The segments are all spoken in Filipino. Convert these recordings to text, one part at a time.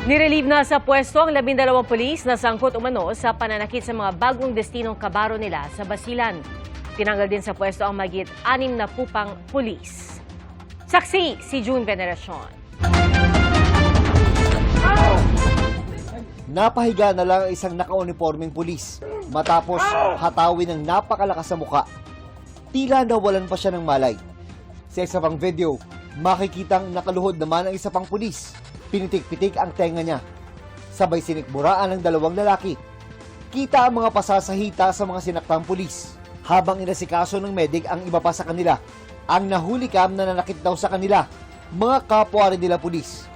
Nirelieve na sa pwesto ang 12 pulis na sangkot umano sa pananakit sa mga bagong destinong kabaro nila sa Basilan. Tinanggal din sa pwesto ang mahigit 6 na pupang pulis. Saksi si June Veneracion. Napahiga na lang ang isang naka-uniforming pulis matapos hatawin ng napakalakas sa muka. Tila nawalan pa siya ng malay. Sa isa pang video, makikitang nakaluhod naman ang isa pang pulis. Pinitik-pitik ang tenga niya. Sabay sinikmuraan ng dalawang lalaki. Kita ang mga pasasahita sa mga sinaktang pulis. Habang inasikaso ng medic ang iba pa sa kanila, ang nahuli cam na nanakit daw sa kanila, mga kapwa rin nila pulis.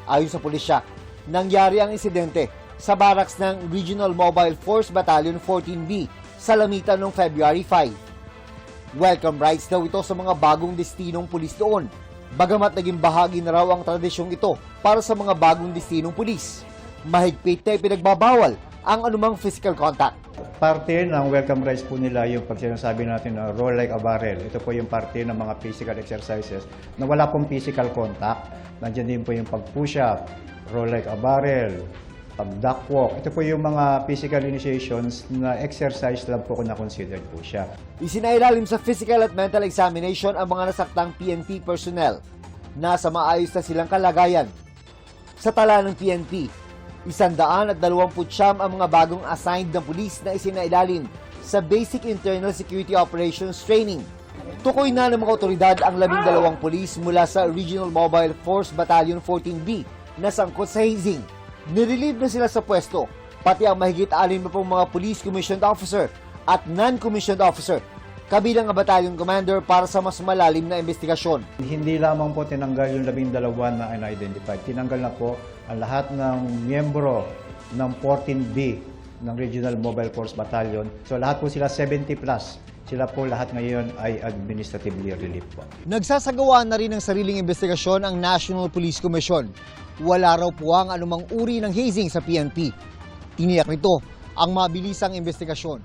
Ayon sa pulisya, nangyari ang insidente sa barracks ng Regional Mobile Force Battalion 14B sa Lamitan noong February 5. Welcome rides daw ito sa mga bagong destinong pulis doon. Bagamat naging bahagi na raw ang tradisyong ito para sa mga bagong destinong pulis, mahigpit na ipinagbabawal ang anumang physical contact. Parte ng welcome rides po nila yung pag sinasabi natin na roll like a barrel. Ito po yung parte ng mga physical exercises na wala pong physical contact. Nandiyan din po yung pag-push up, roll like a barrel, pag-duck walk. Ito po yung mga physical initiations na exercise lang po kung na-considered po siya. Isinailalim sa physical at mental examination ang mga nasaktang PNP personnel. Nasa maayos na silang kalagayan. Sa tala ng PNP, 129 ang mga bagong assigned na pulis na isinailalim sa Basic Internal Security Operations Training. Tukoy na ng mga otoridad ang 12 pulis mula sa Regional Mobile Force Battalion 14B na sangkot sa hazing. Nirelieve na sila sa pwesto, pati ang mahigit 6 mga police commissioned officer at non-commissioned officer, kabilang ang battalion commander para sa mas malalim na investigasyon. Hindi lamang po tinanggal yung 12 na unidentified. Tinanggal na po ang lahat ng miyembro ng 14B ng Regional Mobile Force Battalion. So lahat po sila 70 plus. Sila po lahat ngayon ay administratively relieved po. Nagsasagawa na rin ng sariling investigasyon ang National Police Commission. Wala raw po ang anumang uri ng hazing sa PNP. Tiniyak nito ang mabilisang investigasyon.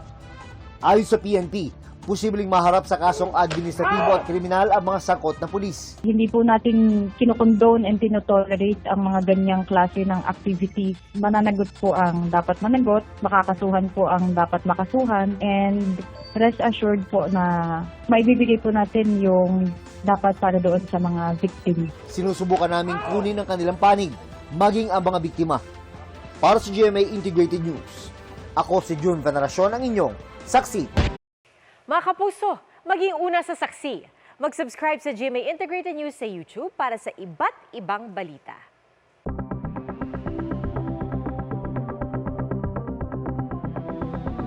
Ayon sa PNP, posibleng maharap sa kasong administratibo at kriminal ang mga sangkot na pulis. Hindi po natin kinokondone and tinotolerate ang mga ganyang klase ng activities. Mananagot po ang dapat managot, makakasuhan po ang dapat makasuhan, and rest assured po na maibibigay po natin yung dapat para doon sa mga victim. Sinusubukan namin kunin ang kanilang panig, maging ang mga biktima. Para sa GMA Integrated News, ako si June Veneracion, ang inyong saksi. Mga kapuso, maging una sa saksi. Mag-subscribe sa GMA Integrated News sa YouTube para sa iba't ibang balita.